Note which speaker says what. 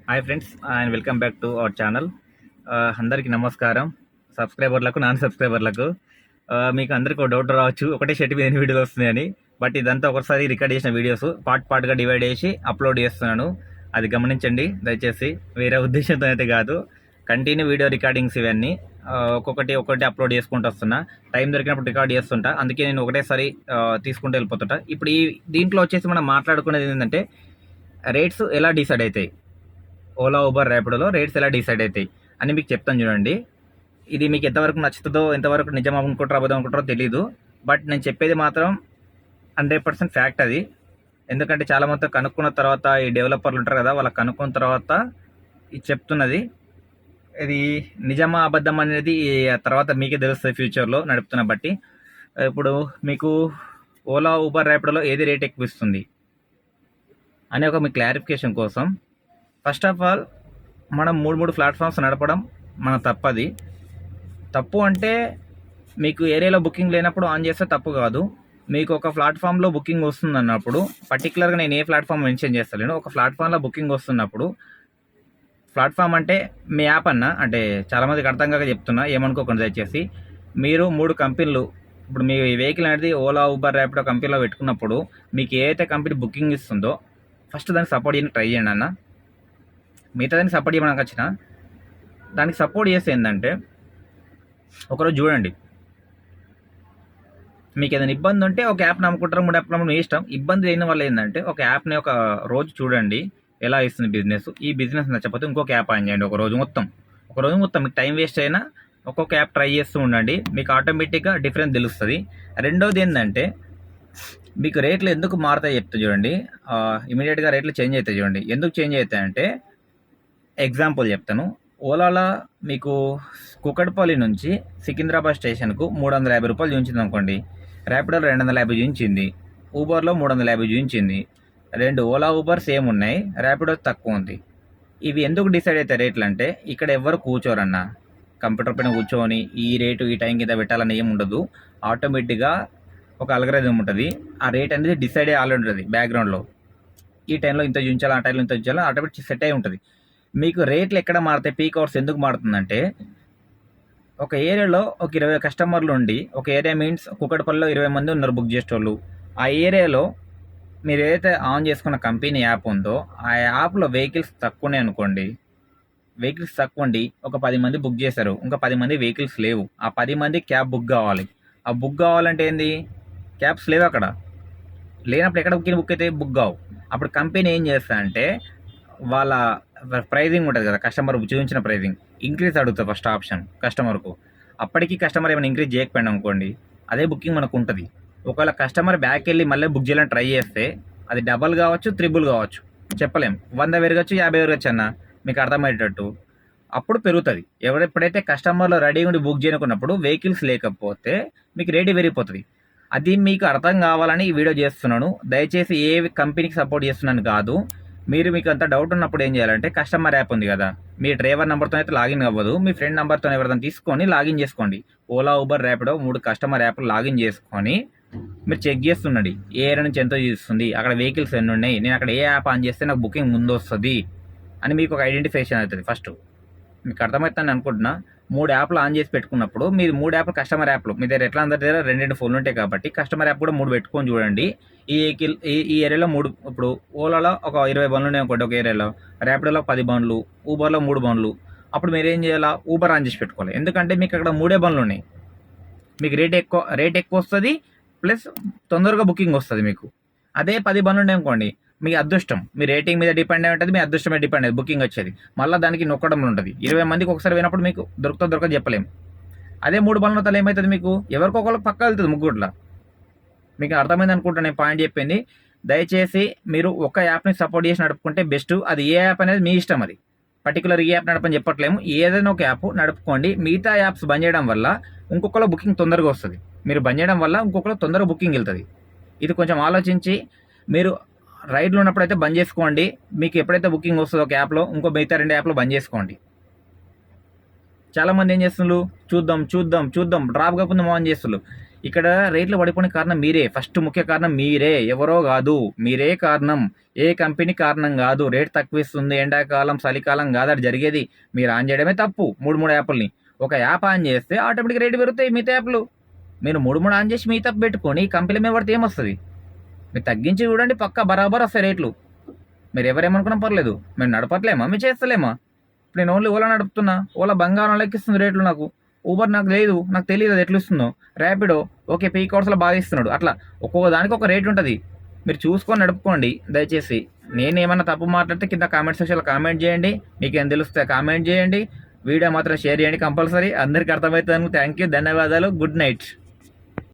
Speaker 1: Hi friends and welcome back to our channel. అందరికీ నమస్కారం. సబ్స్క్రైబర్లకు non సబ్స్క్రైబర్లకు మీకు అందరికీ ఒక డౌట్ రావచ్చు, ఒకటే షర్ట్ మీద ఎన్ని వీడియోలు వస్తున్నాయని. బట్ ఇదంతా ఒకసారి రికార్డ్ చేసిన వీడియోస్ పార్ట్గా డివైడ్ చేసి అప్లోడ్ చేస్తున్నాను. అది గమనించండి దయచేసి. వేరే ఉద్దేశంతో అయితే కాదు, కంటిన్యూ వీడియో రికార్డింగ్స్ ఇవన్నీ ఒక్కొక్కటి అప్లోడ్ చేసుకుంటూ వస్తున్నా. టైం దొరికినప్పుడు రికార్డ్ చేస్తుంటా, అందుకే నేను ఒకటేసారి తీసుకుంటూ వెళ్ళిపోతుంటా. ఇప్పుడు దీంట్లో వచ్చేసి మనం మాట్లాడుకునేది ఏంటంటే రేట్స్ ఎలా డిసైడ్ అవుతాయి, ఓలా ఊబర్ ర్యాపిడోలో రేట్స్ ఎలా డిసైడ్ అవుతాయి అని మీకు చెప్తాను చూడండి. ఇది మీకు ఎంతవరకు నచ్చుతుందో, ఎంతవరకు నిజం అనుకుంటారో అబద్ధం అనుకుంటారో తెలీదు. బట్ నేను చెప్పేది మాత్రం 100% ఫ్యాక్ట్ అది. ఎందుకంటే చాలా మంది కనుక్కున్న తర్వాత, ఈ డెవలపర్లు ఉంటారు కదా, వాళ్ళకి కనుక్కున్న తర్వాత ఇది చెప్తున్నది. ఇది నిజమా అబద్ధం అనేది తర్వాత మీకే తెలుస్తుంది ఫ్యూచర్లో నడుపుతున్న బట్టి. ఇప్పుడు మీకు ఓలా ఊబర్ ర్యాపిడోలో ఏది రేట్ ఎక్కువ ఇస్తుంది అని మీ క్లారిఫికేషన్ కోసం, ఫస్ట్ ఆఫ్ ఆల్ మనం మూడు ప్లాట్ఫామ్స్ నడపడం మన తప్పది. తప్పు అంటే మీకు ఏరియాలో బుకింగ్ లేనప్పుడు ఆన్ చేస్తే తప్పు కాదు. మీకు ఒక ప్లాట్ఫామ్లో బుకింగ్ వస్తుంది అన్నప్పుడు, పర్టికులర్గా నేను ఏ ప్లాట్ఫామ్ మెన్షన్ చేస్తలేను, ఒక ప్లాట్ఫామ్లో బుకింగ్ వస్తున్నప్పుడు, ప్లాట్ఫామ్ అంటే మీ యాప్ అంటే చాలామందికి అర్థం కాక చెప్తున్నా, ఏమనుకోకుండా దయచేసి. మీరు 3 కంపెనీలు, ఇప్పుడు మీ వెహికల్ అనేది ఓలా ఊబర్ ర్యాపిడో కంపెనీలో పెట్టుకున్నప్పుడు, మీకు ఏ అయితే కంపెనీ బుకింగ్ ఇస్తుందో ఫస్ట్ దానికి సపోర్ట్ చేయడానికి ట్రై చేయండి అన్న. మిగతా దానికి సపోర్ట్ చేయడానికి వచ్చిన దానికి సపోర్ట్ చేస్తే ఏంటంటే, ఒకరోజు చూడండి, మీకు ఏదైనా ఇబ్బంది ఉంటే ఒక యాప్ నమ్ముకుంటారు, 3 యాప్ నమ్ముకుంటారు, మీ ఇష్టం. ఇబ్బంది లేని వల్ల ఏంటంటే, ఒక యాప్ని ఒక రోజు చూడండి ఎలా ఇస్తుంది బిజినెస్. ఈ బిజినెస్ నచ్చకపోతే ఇంకొక యాప్ ఆన్ చేయండి. ఒక రోజు మొత్తం మీకు టైం వేస్ట్ అయినా ఒక్కొక్క యాప్ ట్రై చేస్తూ ఉండండి. మీకు ఆటోమేటిక్గా డిఫరెన్స్ తెలుస్తుంది. రెండోది ఏంటంటే, మీకు రేట్లు ఎందుకు మారుతాయి చెప్తా చూడండి. ఇమీడియట్గా రేట్లు చేంజ్ అవుతాయి చూడండి. ఎందుకు చేంజ్ అవుతాయంటే, ఎగ్జాంపుల్ చెప్తాను. ఓలాలో మీకు కుకట్పల్లి నుంచి సికింద్రాబాద్ స్టేషన్కు 350 రూపాయలు చూపించింది అనుకోండి. ర్యాపిడోలో 250 చూపించింది, ఊబర్లో 350 చూపించింది. ఓలా ఊబర్ సేమ్ ఉన్నాయి, ర్యాపిడో తక్కువ ఉంది. ఇవి ఎందుకు డిసైడ్ అవుతాయి రేట్లు అంటే, ఇక్కడ ఎవరు కూర్చోరన్న, కంప్యూటర్ పైన కూర్చొని ఈ రేటు ఈ టైం కింద పెట్టాలని ఏమి ఉండదు. ఆటోమేటిక్గా ఒక అల్గరిథం ఉంటుంది, ఆ రేట్ అనేది డిసైడ్ అయ్యి ఆల్రెడీ ఉంటుంది బ్యాక్గ్రౌండ్లో. ఈ టైంలో ఇంత చూపించాలి, ఆ టైంలో ఇంత చూపించాలి, ఆటోమేటిక్ సెట్ అయి ఉంటుంది. మీకు రేట్లు ఎక్కడ మారుతాయి, పీక్ అవర్స్ ఎందుకు మారుతుందంటే, ఒక ఏరియాలో ఒక 20 కస్టమర్లు ఉండి, ఒక ఏరియా మీన్స్ కుకట్పల్లిలో 20 మంది ఉన్నారు బుక్ చేసేటోళ్ళు. ఆ ఏరియాలో మీరు ఏదైతే ఆన్ చేసుకున్న కంపెనీ యాప్ ఉందో, ఆ యాప్లో వెహికల్స్ తక్కువనే అనుకోండి. వెహికల్స్ తక్కువ ఉండి ఒక 10 మంది బుక్ చేశారు, ఇంకా 10 మంది వెహికల్స్ లేవు. ఆ 10 మంది క్యాబ్ బుక్ కావాలి. ఆ బుక్ కావాలంటే ఏంది, క్యాబ్స్ లేవు అక్కడ. లేనప్పుడు ఎక్కడ బుక్ అయితే బుక్ కావు. అప్పుడు కంపెనీ ఏం చేస్తా అంటే, వాళ్ళ ప్రైజింగ్ ఉంటుంది కదా, కస్టమర్ చూపించిన ప్రైజింగ్ ఇంక్రీజ్ అడుగుతుంది ఫస్ట్ ఆప్షన్ కస్టమర్కు. అప్పటికి కస్టమర్ ఏమైనా ఇంక్రీజ్ చేయకపోయినా అనుకోండి, అదే బుకింగ్ మనకు ఉంటుంది. ఒకవేళ కస్టమర్ బ్యాక్ వెళ్ళి మళ్ళీ బుక్ చేయాలని ట్రై చేస్తే, అది డబల్ కావచ్చు, త్రిబుల్ కావచ్చు, చెప్పలేం. 100 పెరగచ్చు, 50 పెరగచ్చు అన్న, మీకు అర్థమయ్యేటట్టు. అప్పుడు పెరుగుతుంది. ఎప్పుడైతే కస్టమర్లో రెడీ ఉండి బుక్ చేయనుకున్నప్పుడు వెహికల్స్ లేకపోతే మీకు రేటు పెరిగిపోతుంది. అది మీకు అర్థం కావాలని ఈ వీడియో చేస్తున్నాను. దయచేసి ఏ కంపెనీకి సపోర్ట్ చేస్తున్నాను కాదు. మీకు అంత డౌట్ ఉన్నప్పుడు ఏం చేయాలంటే, కస్టమర్ యాప్ ఉంది కదా, మీ డ్రైవర్ నెంబర్తో అయితే లాగిన్ అవ్వదు, మీ ఫ్రెండ్ నెంబర్తో ఎవరిదైనా తీసుకొని లాగిన్ చేసుకోండి. ఓలా ఊబర్ ర్యాపిడో 3 కస్టమర్ యాప్లు లాగిన్ చేసుకొని మీరు చెక్ చేస్తుండండి, ఏ ఏరియా నుంచి ఎంతో చూస్తుంది, అక్కడ వెహికల్స్ ఎన్ని ఉన్నాయి, నేను అక్కడ ఏ యాప్ ఆన్ చేస్తే నాకు బుకింగ్ ముందు వస్తుంది అని మీకు ఒక ఐడెంటిఫికేషన్ అవుతుంది. ఫస్ట్ మీకు అర్థమవుతుందని అనుకుంటున్నా. 3 యాప్లు ఆన్ చేసి పెట్టుకున్నప్పుడు, మీరు 3 యాప్లు కస్టమర్ యాప్లు మీ దగ్గర ఎట్లా అందరి దగ్గర 2 ఫోన్లు ఉంటాయి కాబట్టి, కస్టమర్ యాప్ కూడా 3 పెట్టుకొని చూడండి. ఈ వెహికల్ ఈ ఏరియాలో 3, ఇప్పుడు ఓలాలో ఒక 20 బండ్లు ఉన్నాయి అనుకోండి ఒక ఏరియాలో, ర్యాపిడోలో 10 బండ్లు, ఊబర్లో 3 బండ్లు. అప్పుడు మీరు ఏం చేయాలా, ఊబర్ ఆన్ చేసి పెట్టుకోవాలి. ఎందుకంటే మీకు అక్కడ 3 బండ్లు ఉన్నాయి, మీకు రేట్ ఎక్కువ వస్తుంది, ప్లస్ తొందరగా బుకింగ్ వస్తుంది మీకు. అదే 10 బండ్లు ఉన్నాయి అనుకోండి, మీ అదృష్టం, మీ రేటింగ్ మీద డిపెండ్ అయి ఉంటుంది, మీ అదృష్టం మీద డిపెండ్ అయ్యి బుకింగ్ వచ్చేది. మళ్ళీ దానికి నొక్కడం ఉంటుంది. 20 మందికి ఒకసారి పోయినప్పుడు మీకు దొరకదు చెప్పలేము. అదే 3 బండ్ల తల ఏమవుతుంది, మీకు ఎవరికొకరికి పక్క వెళ్తుంది ముగ్గురులా. మీకు అర్థమైంది అనుకుంటా నేను పాయింట్ చెప్పింది. దయచేసి మీరు ఒక యాప్ని సపోర్ట్ చేసి నడుపుకుంటే బెస్ట్. అది ఏ యాప్ అనేది మీ ఇష్టం. అది పర్టికులర్ ఈ యాప్ నడపని చెప్పట్లేము, ఏదైనా ఒక యాప్ నడుపుకోండి. మిగతా యాప్స్ బంద్ చేయడం వల్ల ఇంకొకలో బుకింగ్ తొందరగా వస్తుంది. మీరు బంద్ చేయడం వల్ల ఇంకొకలో తొందరగా బుకింగ్ వెళ్తుంది. ఇది కొంచెం ఆలోచించి మీరు రైడ్లో ఉన్నప్పుడు అయితే బంద్ చేసుకోండి. మీకు ఎప్పుడైతే బుకింగ్ వస్తుందో ఒక యాప్లో, ఇంకో మిగతా 2 యాప్లో బంద్ చేసుకోండి. చాలామంది ఏం చేస్తున్నారు, చూద్దాం డ్రాప్ కాకుండా ఆన్ చేస్తున్నారు. ఇక్కడ రేట్లు పడిపోయిన కారణం మీరే. ఫస్ట్ ముఖ్య కారణం మీరే, ఎవరో కాదు. మీరే కారణం. ఏ కంపెనీ కారణం కాదు. రేట్ తక్కువ ఇస్తుంది, ఎండాకాలం చలికాలం కాదు అది జరిగేది. మీరు ఆన్ చేయడమే తప్పు. మూడు యాప్లని ఒక యాప్ ఆన్ చేస్తే ఆటోమేటిక్ రేటు పెరుగుతాయి మిగతా యాప్లు. మీరు మూడు ఆన్ చేసి మీ తప్పు పెట్టుకొని కంపెనీ మీద పడితే ఏమొస్తుంది? మీరు తగ్గించి చూడండి, పక్కా బరాబర్ వస్తాయి రేట్లు. మీరు ఎవరేమనుకున్నా పర్లేదు, మేము నడపట్లేమా, మేము చేస్తలేమా? ఇప్పుడు నేను ఓన్లీ ఓలా నడుపుతున్నా. ఓలా బంగారం లెక్కిస్తుంది రేట్లు నాకు. ఊబర్ నాకు లేదు, నాకు తెలియదు అది ఎట్లా ఇస్తుందో. ర్యాపిడో ఓకే పీక్ అవర్స్లో బాగా ఇస్తున్నాడు. అట్లా ఒక్కొక్క దానికి ఒక రేట్ ఉంటుంది. మీరు చూసుకొని నడుపుకోండి దయచేసి. నేను ఏమన్నా తప్పు మాట్లాడితే కింద కామెంట్ సెక్షన్లో కామెంట్ చేయండి. మీకు ఏం తెలిస్తే కామెంట్ చేయండి. వీడియో మాత్రం షేర్ చేయండి కంపల్సరీ. అందరికీ అర్థమవుతుంది. థ్యాంక్ యూ, ధన్యవాదాలు, గుడ్ నైట్.